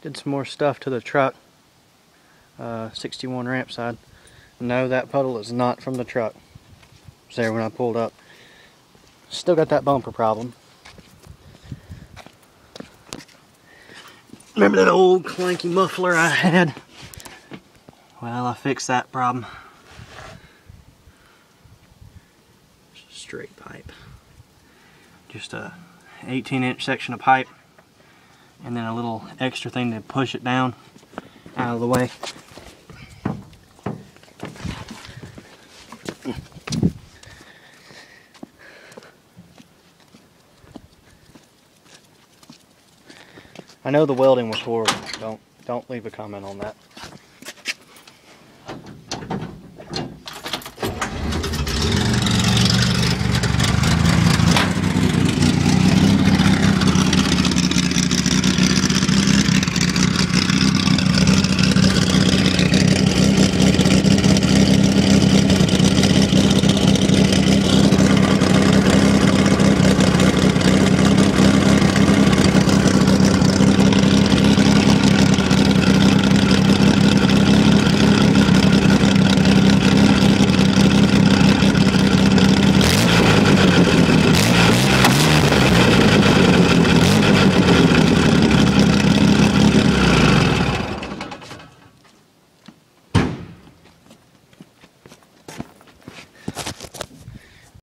Did some more stuff to the truck. 61 Rampside. No, that puddle is not from the truck. It was there when I pulled up. Still got that bumper problem. Remember that old clanky muffler I had? Well, I fixed that problem. Just a straight pipe. Just a 18-inch section of pipe, and then a little extra thing to push it down out of the way. I know the welding was horrible. Don't leave a comment on that.